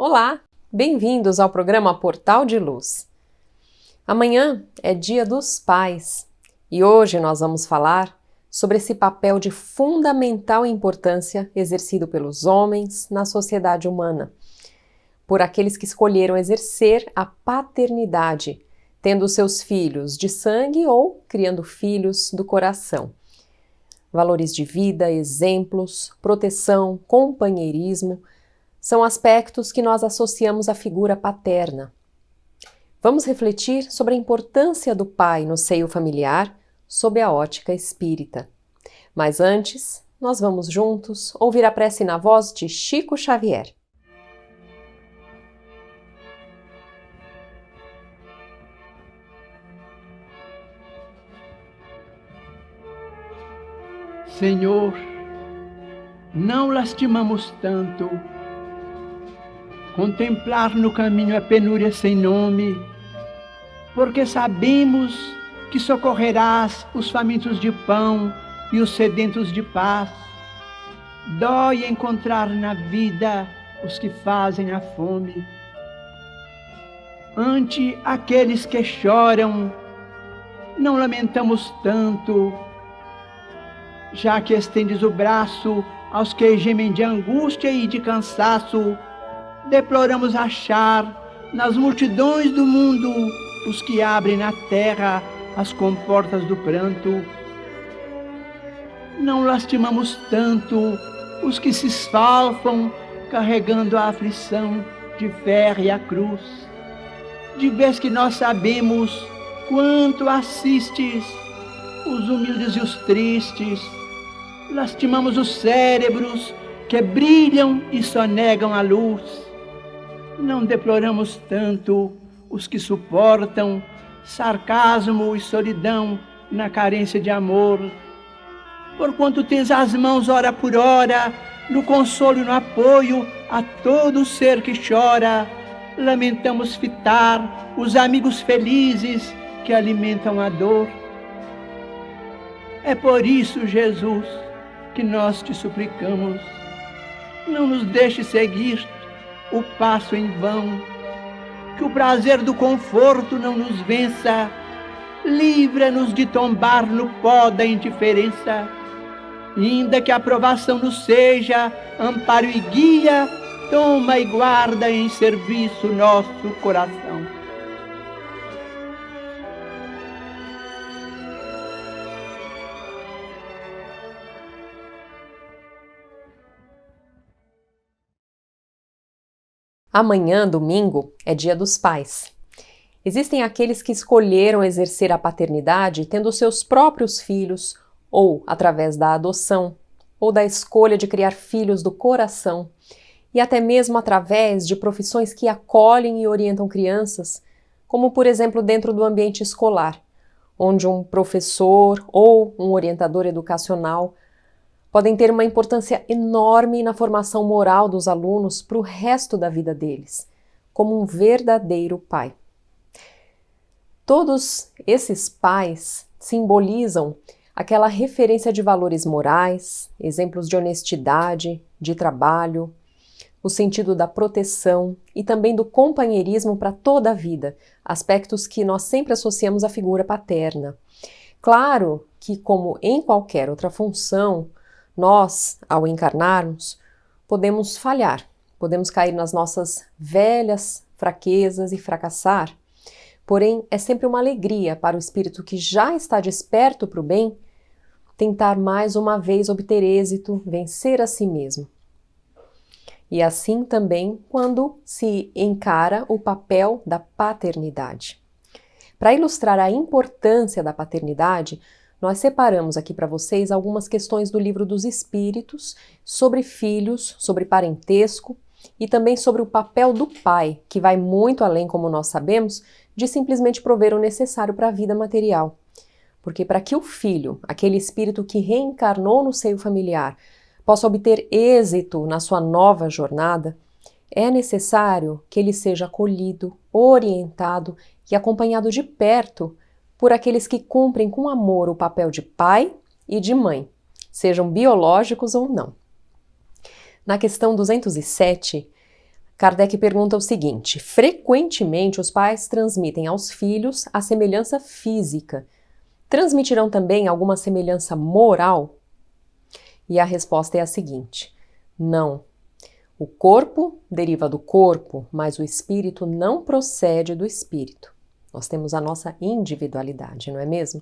Olá, bem-vindos ao programa Portal de Luz. Amanhã é Dia dos Pais e hoje nós vamos falar sobre esse papel de fundamental importância exercido pelos homens na sociedade humana, por aqueles que escolheram exercer a paternidade, tendo seus filhos de sangue ou criando filhos do coração. Valores de vida, exemplos, proteção, companheirismo são aspectos que nós associamos à figura paterna. Vamos refletir sobre a importância do pai no seio familiar sob a ótica espírita. Mas antes, nós vamos juntos ouvir a prece na voz de Chico Xavier. Senhor, não lastimamos tanto contemplar no caminho a penúria sem nome, porque sabemos que socorrerás os famintos de pão e os sedentos de paz. Dói encontrar na vida os que fazem a fome. Ante aqueles que choram, não lamentamos tanto, já que estendes o braço aos que gemem de angústia e de cansaço. Deploramos achar nas multidões do mundo os que abrem na terra as comportas do pranto. Não lastimamos tanto os que se esfalfam carregando a aflição de férrea cruz. De vez que nós sabemos quanto assistes os humildes e os tristes, lastimamos os cérebros que brilham e sonegam a luz. Não deploramos tanto os que suportam sarcasmo e solidão na carência de amor. Porquanto tens as mãos hora por hora no consolo e no apoio a todo ser que chora, lamentamos fitar os amigos felizes que alimentam a dor. É por isso, Jesus, que nós te suplicamos, não nos deixe seguir o passo em vão, que o prazer do conforto não nos vença, livra-nos de tombar no pó da indiferença, ainda que a aprovação nos seja amparo e guia, toma e guarda em serviço nosso coração. Amanhã, domingo, é Dia dos Pais. Existem aqueles que escolheram exercer a paternidade tendo seus próprios filhos, ou através da adoção, ou da escolha de criar filhos do coração, e até mesmo através de profissões que acolhem e orientam crianças, como por exemplo dentro do ambiente escolar, onde um professor ou um orientador educacional podem ter uma importância enorme na formação moral dos alunos para o resto da vida deles, como um verdadeiro pai. Todos esses pais simbolizam aquela referência de valores morais, exemplos de honestidade, de trabalho, o sentido da proteção e também do companheirismo para toda a vida, aspectos que nós sempre associamos à figura paterna. Claro que, como em qualquer outra função, nós, ao encarnarmos, podemos falhar, podemos cair nas nossas velhas fraquezas e fracassar. Porém, é sempre uma alegria para o espírito que já está desperto para o bem tentar mais uma vez obter êxito, vencer a si mesmo. E assim também quando se encara o papel da paternidade. Para ilustrar a importância da paternidade, nós separamos aqui para vocês algumas questões do Livro dos Espíritos sobre filhos, sobre parentesco e também sobre o papel do pai, que vai muito além, como nós sabemos, de simplesmente prover o necessário para a vida material. Porque para que o filho, aquele espírito que reencarnou no seio familiar, possa obter êxito na sua nova jornada, é necessário que ele seja acolhido, orientado e acompanhado de perto por aqueles que cumprem com amor o papel de pai e de mãe, sejam biológicos ou não. Na questão 207, Kardec pergunta o seguinte: frequentemente os pais transmitem aos filhos a semelhança física. Transmitirão também alguma semelhança moral? E a resposta é a seguinte: não. O corpo deriva do corpo, mas o espírito não procede do espírito. Nós temos a nossa individualidade, não é mesmo?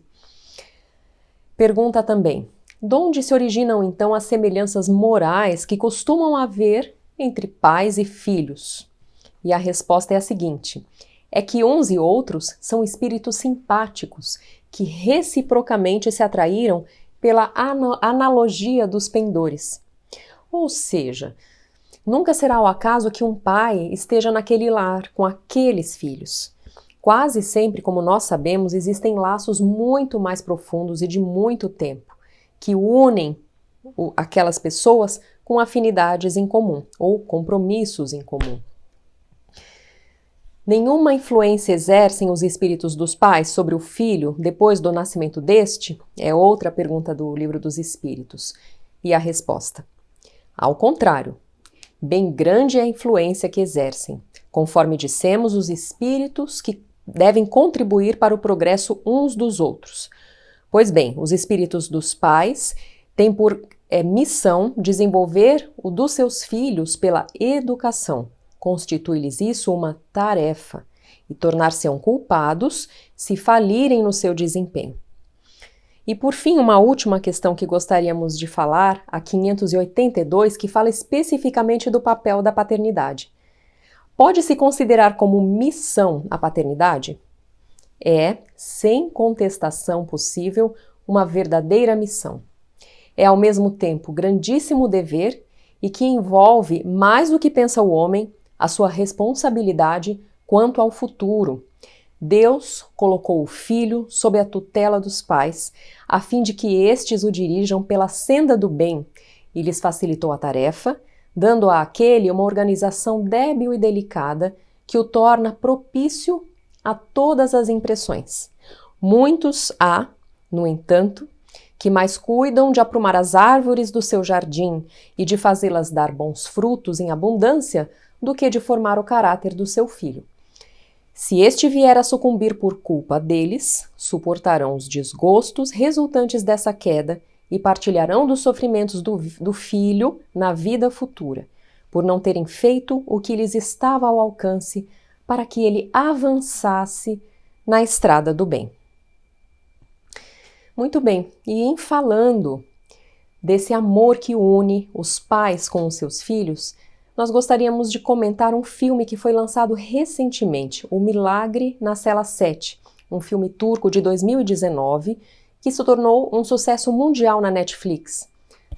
Pergunta também: de onde se originam então as semelhanças morais que costumam haver entre pais e filhos? E a resposta é a seguinte: é que uns e outros são espíritos simpáticos que reciprocamente se atraíram pela analogia dos pendores. Ou seja, nunca será o acaso que um pai esteja naquele lar com aqueles filhos. Quase sempre, como nós sabemos, existem laços muito mais profundos e de muito tempo, que unem aquelas pessoas com afinidades em comum ou compromissos em comum. Nenhuma influência exercem os espíritos dos pais sobre o filho depois do nascimento deste? É outra pergunta do Livro dos Espíritos. E a resposta: ao contrário, bem grande é a influência que exercem. Conforme dissemos, os espíritos que devem contribuir para o progresso uns dos outros. Pois bem, os espíritos dos pais têm por missão desenvolver o dos seus filhos pela educação. Constitui-lhes isso uma tarefa e tornar-se-ão culpados se falirem no seu desempenho. E por fim, uma última questão que gostaríamos de falar, a 582, que fala especificamente do papel da paternidade. Pode-se considerar como missão a paternidade? É, sem contestação possível, uma verdadeira missão. É ao mesmo tempo grandíssimo dever e que envolve, mais do que pensa o homem, a sua responsabilidade quanto ao futuro. Deus colocou o filho sob a tutela dos pais, a fim de que estes o dirijam pela senda do bem, e lhes facilitou a tarefa, dando àquele uma organização débil e delicada que o torna propício a todas as impressões. Muitos há, no entanto, que mais cuidam de aprumar as árvores do seu jardim e de fazê-las dar bons frutos em abundância do que de formar o caráter do seu filho. Se este vier a sucumbir por culpa deles, suportarão os desgostos resultantes dessa queda e partilharão dos sofrimentos do filho na vida futura, por não terem feito o que lhes estava ao alcance para que ele avançasse na estrada do bem. Muito bem, e em falando desse amor que une os pais com os seus filhos, nós gostaríamos de comentar um filme que foi lançado recentemente, O Milagre na Cela 7, um filme turco de 2019, que se tornou um sucesso mundial na Netflix.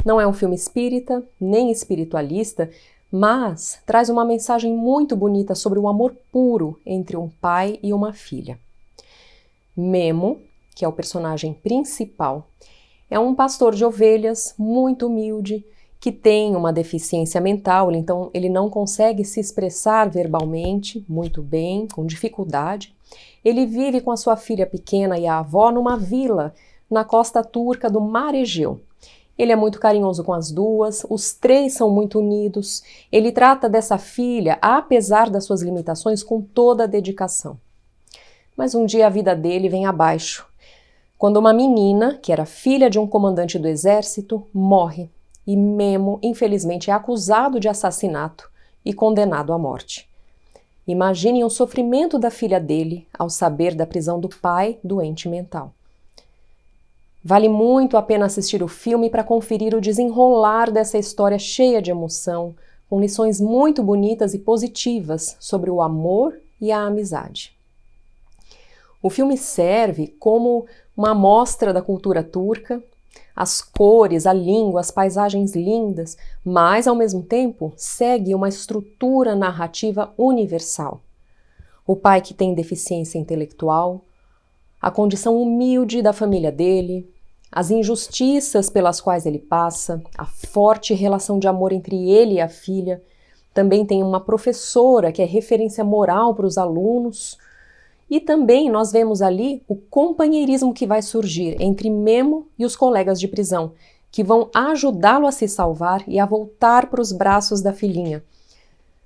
Não é um filme espírita, nem espiritualista, mas traz uma mensagem muito bonita sobre o amor puro entre um pai e uma filha. Memo, que é o personagem principal, é um pastor de ovelhas muito humilde, que tem uma deficiência mental, então ele não consegue se expressar verbalmente muito bem, com dificuldade. Ele vive com a sua filha pequena e a avó numa vila na costa turca do Mar Egeu. Ele é muito carinhoso com as duas, os três são muito unidos. Ele trata dessa filha, apesar das suas limitações, com toda a dedicação. Mas um dia a vida dele vem abaixo, quando uma menina, que era filha de um comandante do exército, morre. E Memo, infelizmente, é acusado de assassinato e condenado à morte. Imaginem o sofrimento da filha dele ao saber da prisão do pai doente mental. Vale muito a pena assistir o filme para conferir o desenrolar dessa história cheia de emoção, com lições muito bonitas e positivas sobre o amor e a amizade. O filme serve como uma amostra da cultura turca, as cores, a língua, as paisagens lindas, mas, ao mesmo tempo, segue uma estrutura narrativa universal. O pai que tem deficiência intelectual, a condição humilde da família dele, as injustiças pelas quais ele passa, a forte relação de amor entre ele e a filha. Também tem uma professora que é referência moral para os alunos. E também nós vemos ali o companheirismo que vai surgir entre Memo e os colegas de prisão, que vão ajudá-lo a se salvar e a voltar para os braços da filhinha.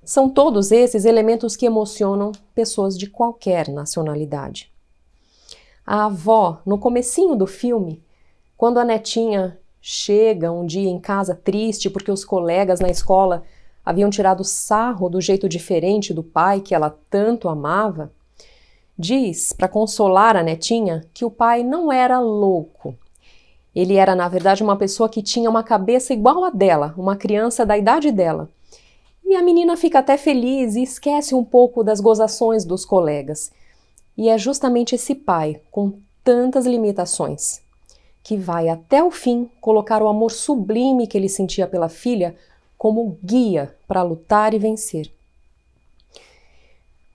São todos esses elementos que emocionam pessoas de qualquer nacionalidade. A avó, no comecinho do filme, quando a netinha chega um dia em casa triste porque os colegas na escola haviam tirado sarro do jeito diferente do pai que ela tanto amava, diz, para consolar a netinha, que o pai não era louco. Ele era, na verdade, uma pessoa que tinha uma cabeça igual a dela, uma criança da idade dela. E a menina fica até feliz e esquece um pouco das gozações dos colegas. E é justamente esse pai, com tantas limitações, que vai até o fim colocar o amor sublime que ele sentia pela filha como guia para lutar e vencer.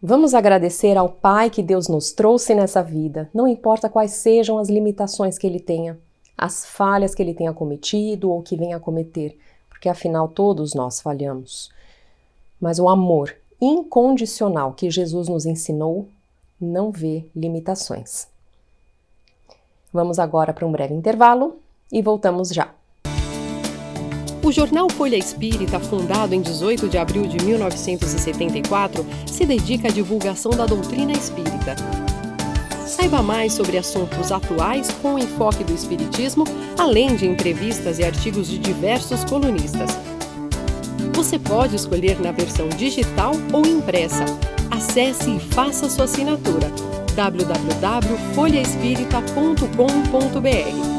Vamos agradecer ao Pai que Deus nos trouxe nessa vida, não importa quais sejam as limitações que ele tenha, as falhas que ele tenha cometido ou que venha a cometer, porque afinal todos nós falhamos. Mas o amor incondicional que Jesus nos ensinou não vê limitações. Vamos agora para um breve intervalo e voltamos já. O jornal Folha Espírita, fundado em 18 de abril de 1974, se dedica à divulgação da doutrina espírita. Saiba mais sobre assuntos atuais com o enfoque do espiritismo, além de entrevistas e artigos de diversos colunistas. Você pode escolher na versão digital ou impressa. Acesse e faça sua assinatura www.folhaespirita.com.br.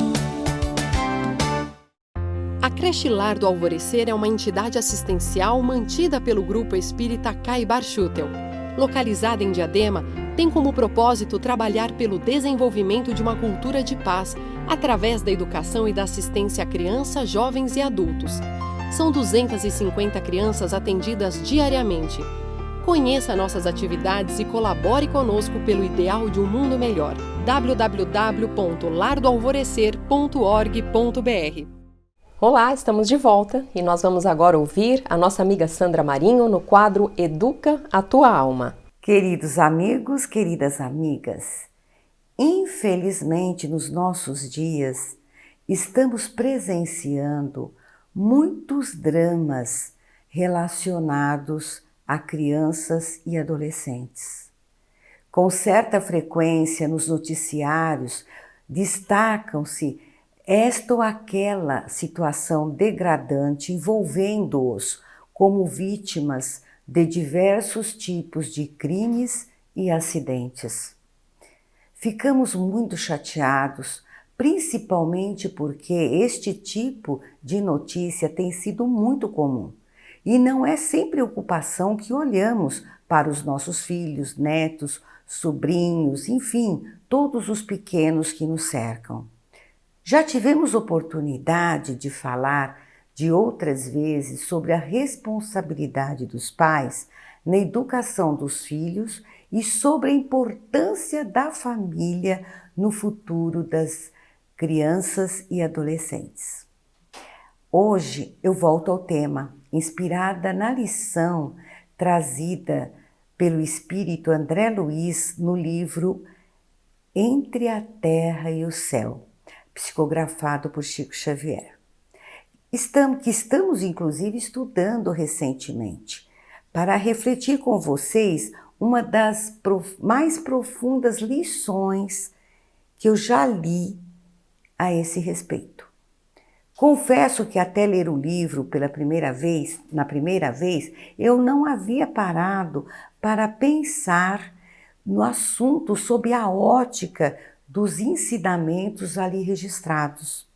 A Creche Lar do Alvorecer é uma entidade assistencial mantida pelo Grupo Espírita Caibar Schutel. Localizada em Diadema, tem como propósito trabalhar pelo desenvolvimento de uma cultura de paz, através da educação e da assistência a crianças, jovens e adultos. São 250 crianças atendidas diariamente. Conheça nossas atividades e colabore conosco pelo ideal de um mundo melhor. www.lardoalvorecer.org.br. Olá, estamos de volta e nós vamos agora ouvir a nossa amiga Sandra Marinho no quadro Educa a Tua Alma. Queridos amigos, queridas amigas, infelizmente nos nossos dias estamos presenciando muitos dramas relacionados a crianças e adolescentes. Com certa frequência nos noticiários destacam-se esta ou aquela situação degradante envolvendo-os como vítimas de diversos tipos de crimes e acidentes. Ficamos muito chateados, principalmente porque este tipo de notícia tem sido muito comum. E não é sem preocupação que olhamos para os nossos filhos, netos, sobrinhos, enfim, todos os pequenos que nos cercam. Já tivemos oportunidade de falar de outras vezes sobre a responsabilidade dos pais na educação dos filhos e sobre a importância da família no futuro das crianças e adolescentes. Hoje eu volto ao tema, inspirada na lição trazida pelo espírito André Luiz no livro Entre a Terra e o Céu, psicografado por Chico Xavier. Estamos inclusive estudando recentemente para refletir com vocês uma das mais profundas lições que eu já li a esse respeito. Confesso que até ler o livro na primeira vez, eu não havia parado para pensar no assunto sob a ótica dos ensinamentos ali registrados.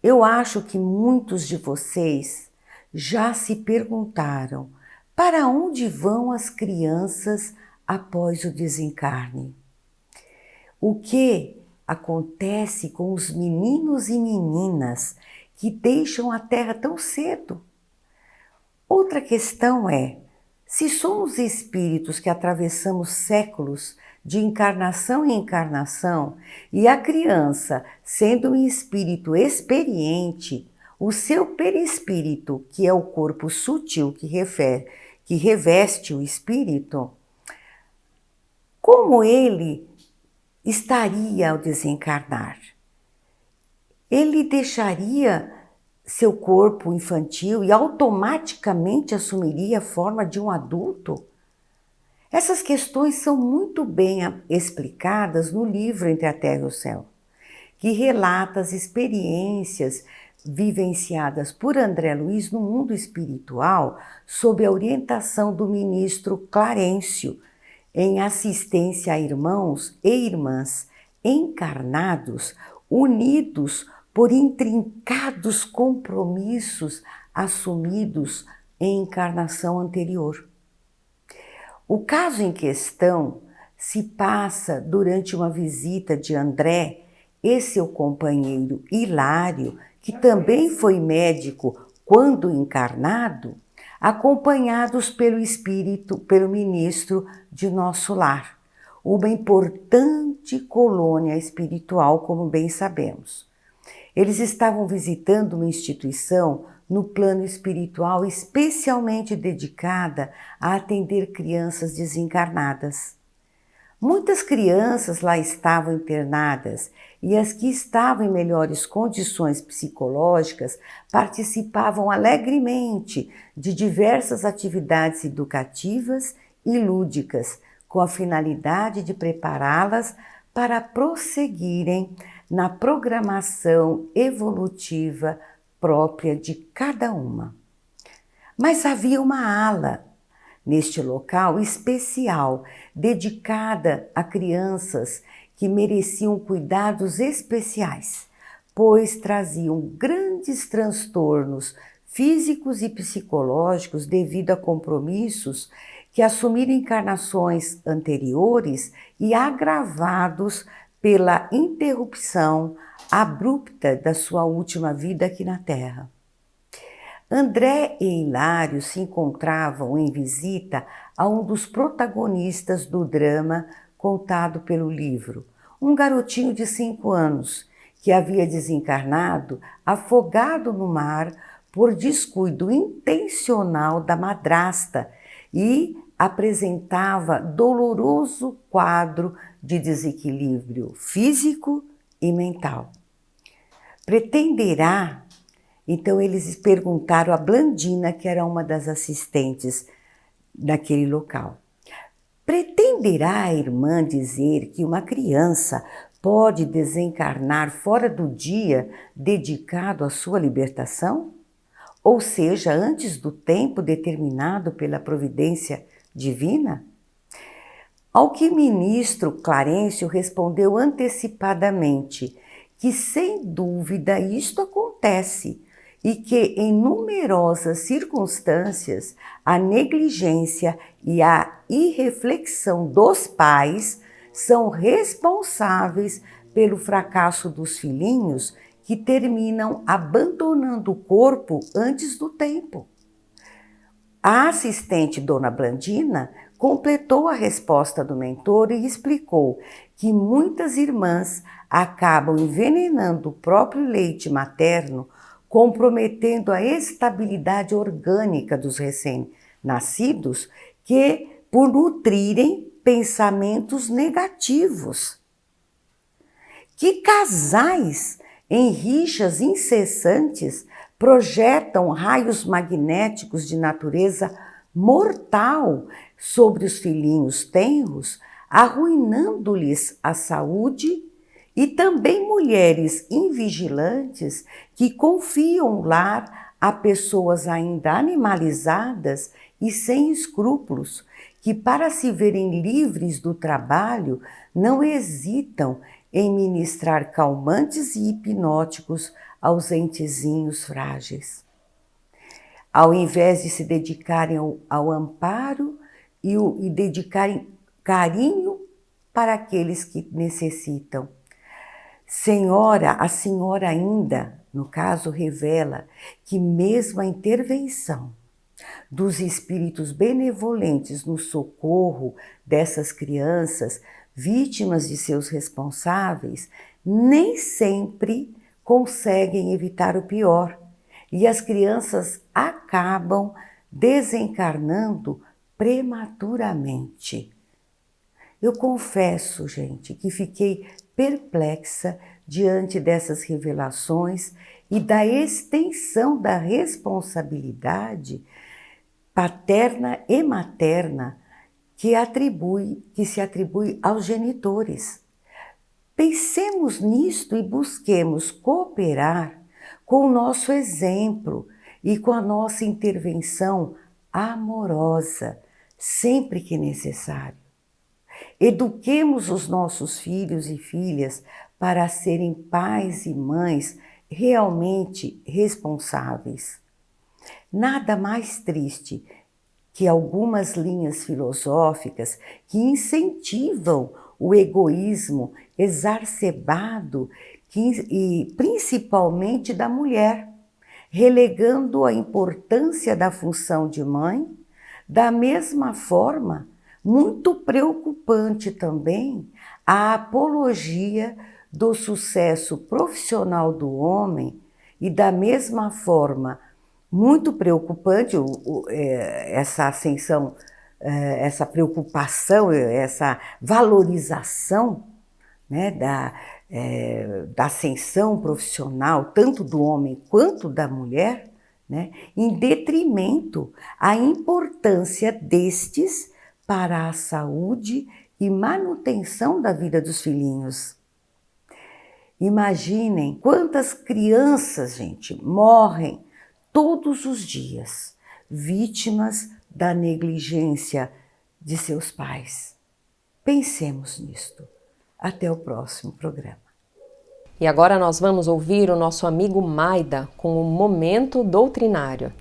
Eu acho que muitos de vocês já se perguntaram para onde vão as crianças após o desencarne. O que acontece com os meninos e meninas que deixam a Terra tão cedo? Outra questão é, se somos espíritos que atravessamos séculos de encarnação em encarnação e a criança, sendo um espírito experiente, o seu perispírito, que é o corpo sutil que reveste o espírito, como ele estaria ao desencarnar? Ele deixaria seu corpo infantil e automaticamente assumiria a forma de um adulto? Essas questões são muito bem explicadas no livro Entre a Terra e o Céu, que relata as experiências vivenciadas por André Luiz no mundo espiritual sob a orientação do ministro Clarencio, em assistência a irmãos e irmãs encarnados, unidos por intrincados compromissos assumidos em encarnação anterior. O caso em questão se passa durante uma visita de André e seu companheiro Hilário, que também foi médico quando encarnado, acompanhados pelo espírito, pelo ministro de Nosso Lar, uma importante colônia espiritual, como bem sabemos. Eles estavam visitando uma instituição no plano espiritual especialmente dedicada a atender crianças desencarnadas. Muitas crianças lá estavam internadas e as que estavam em melhores condições psicológicas participavam alegremente de diversas atividades educativas e lúdicas, com a finalidade de prepará-las para prosseguirem na programação evolutiva própria de cada uma. Mas havia uma ala neste local especial, dedicada a crianças que mereciam cuidados especiais, pois traziam grandes transtornos físicos e psicológicos devido a compromissos que assumiram encarnações anteriores e agravados pela interrupção abrupta da sua última vida aqui na Terra. André e Hilário se encontravam em visita a um dos protagonistas do drama contado pelo livro, um garotinho de 5 anos que havia desencarnado afogado no mar por descuido intencional da madrasta e apresentava doloroso quadro de desequilíbrio físico e mental. Pretenderá, então eles perguntaram a Blandina, que era uma das assistentes daquele local, pretenderá a irmã dizer que uma criança pode desencarnar fora do dia dedicado à sua libertação? Ou seja, antes do tempo determinado pela providência divina? Ao que o ministro Clarencio respondeu antecipadamente que, sem dúvida, isto acontece e que, em numerosas circunstâncias, a negligência e a irreflexão dos pais são responsáveis pelo fracasso dos filhinhos que terminam abandonando o corpo antes do tempo. A assistente Dona Blandina completou a resposta do mentor e explicou que muitas irmãs acabam envenenando o próprio leite materno, comprometendo a estabilidade orgânica dos recém-nascidos por nutrirem pensamentos negativos. Que casais em rixas incessantes projetam raios magnéticos de natureza mortal sobre os filhinhos tenros, arruinando-lhes a saúde, e também mulheres invigilantes que confiam o lar a pessoas ainda animalizadas e sem escrúpulos, que para se verem livres do trabalho não hesitam em ministrar calmantes e hipnóticos aos entezinhos frágeis. Ao invés de se dedicarem ao amparo e dedicarem carinho para aqueles que necessitam. A senhora ainda, no caso, revela que mesmo a intervenção dos espíritos benevolentes no socorro dessas crianças, vítimas de seus responsáveis, nem sempre conseguem evitar o pior e as crianças acabam desencarnando prematuramente. Eu confesso, gente, que fiquei perplexa diante dessas revelações e da extensão da responsabilidade paterna e materna que se atribui aos genitores. Pensemos nisto e busquemos cooperar com o nosso exemplo e com a nossa intervenção amorosa, sempre que necessário. Eduquemos os nossos filhos e filhas para serem pais e mães realmente responsáveis. Nada mais triste que algumas linhas filosóficas que incentivam o egoísmo exacerbado e principalmente da mulher, relegando a importância da função de mãe. Da mesma forma, muito preocupante também, a apologia do sucesso profissional do homem e da mesma forma, muito preocupante essa ascensão, essa preocupação, essa valorização, né, da ascensão profissional, tanto do homem quanto da mulher, né, em detrimento à importância destes para a saúde e manutenção da vida dos filhinhos. Imaginem quantas crianças, gente, morrem todos os dias, vítimas da negligência de seus pais. Pensemos nisto. Até o próximo programa. E agora nós vamos ouvir o nosso amigo Maida com o Momento Doutrinário.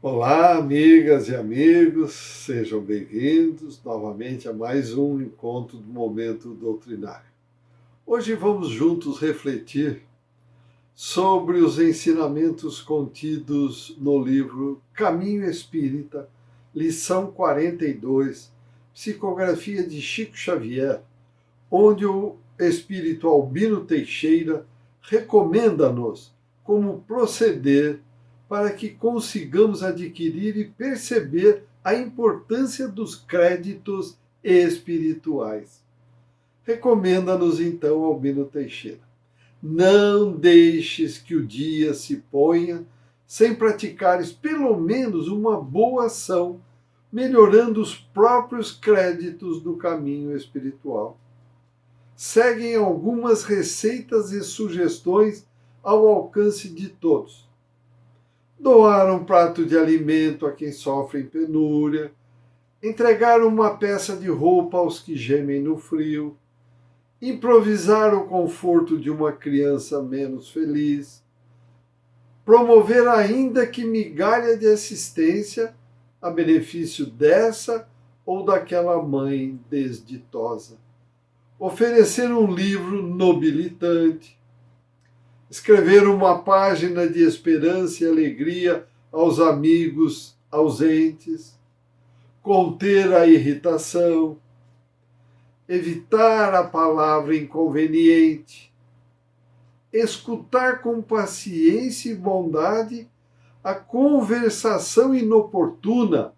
Olá, amigas e amigos, sejam bem-vindos novamente a mais um encontro do Momento Doutrinário. Hoje vamos juntos refletir sobre os ensinamentos contidos no livro Caminho Espírita, lição 42, Psicografia de Chico Xavier, onde o espírito Albino Teixeira recomenda-nos como proceder para que consigamos adquirir e perceber a importância dos créditos espirituais. Recomenda-nos então Albino Teixeira: não deixes que o dia se ponha sem praticares pelo menos uma boa ação, melhorando os próprios créditos do caminho espiritual. Seguem algumas receitas e sugestões ao alcance de todos. Doar um prato de alimento a quem sofre em penúria, entregar uma peça de roupa aos que gemem no frio, improvisar o conforto de uma criança menos feliz, promover ainda que migalha de assistência a benefício dessa ou daquela mãe desditosa, oferecer um livro nobilitante, escrever uma página de esperança e alegria aos amigos ausentes, conter a irritação, evitar a palavra inconveniente, escutar com paciência e bondade a conversação inoportuna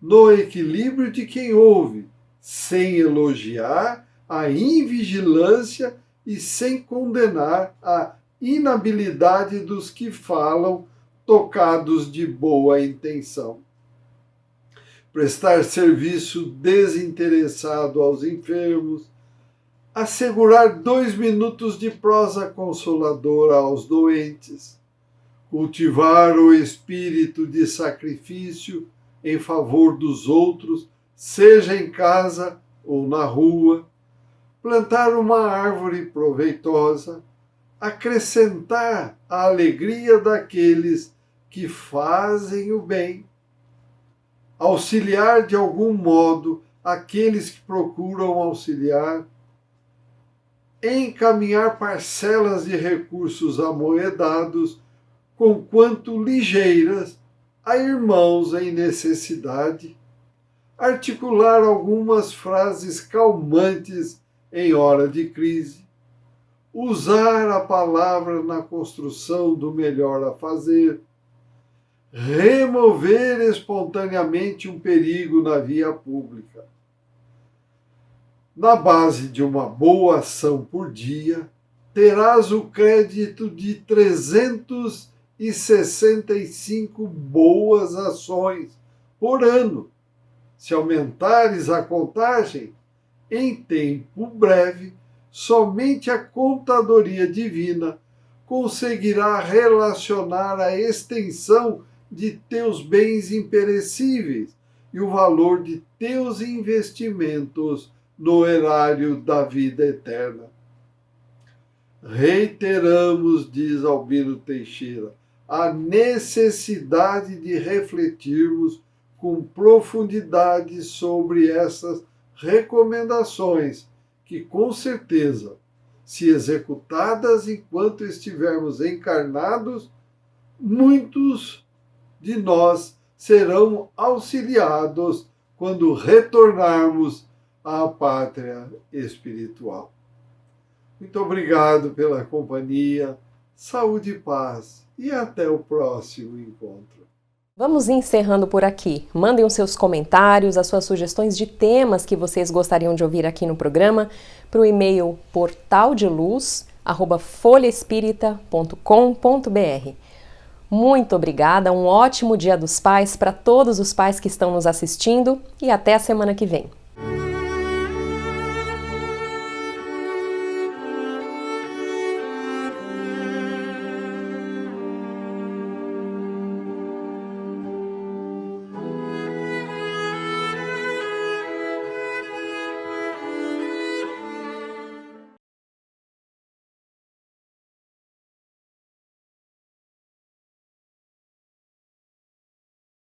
no equilíbrio de quem ouve, sem elogiar a invigilância e sem condenar a inabilidade dos que falam tocados de boa intenção. Prestar serviço desinteressado aos enfermos, assegurar 2 minutos de prosa consoladora aos doentes, cultivar o espírito de sacrifício em favor dos outros, seja em casa ou na rua, plantar uma árvore proveitosa, acrescentar a alegria daqueles que fazem o bem, auxiliar de algum modo aqueles que procuram auxiliar, encaminhar parcelas de recursos amoedados, conquanto ligeiras, a irmãos em necessidade, articular algumas frases calmantes em hora de crise, usar a palavra na construção do melhor a fazer, remover espontaneamente um perigo na via pública. Na base de uma boa ação por dia, terás o crédito de 365 boas ações por ano. Se aumentares a contagem, em tempo breve, somente a contadoria divina conseguirá relacionar a extensão de teus bens imperecíveis e o valor de teus investimentos no erário da vida eterna. Reiteramos, diz Albino Teixeira, a necessidade de refletirmos com profundidade sobre essas recomendações, que com certeza, se executadas enquanto estivermos encarnados, muitos de nós serão auxiliados quando retornarmos à pátria espiritual. Muito obrigado pela companhia, saúde e paz, e até o próximo encontro. Vamos encerrando por aqui. Mandem os seus comentários, as suas sugestões de temas que vocês gostariam de ouvir aqui no programa para o e-mail portaldeluz@folhaespirita.com.br. Muito obrigada, um ótimo Dia dos Pais para todos os pais que estão nos assistindo e até a semana que vem.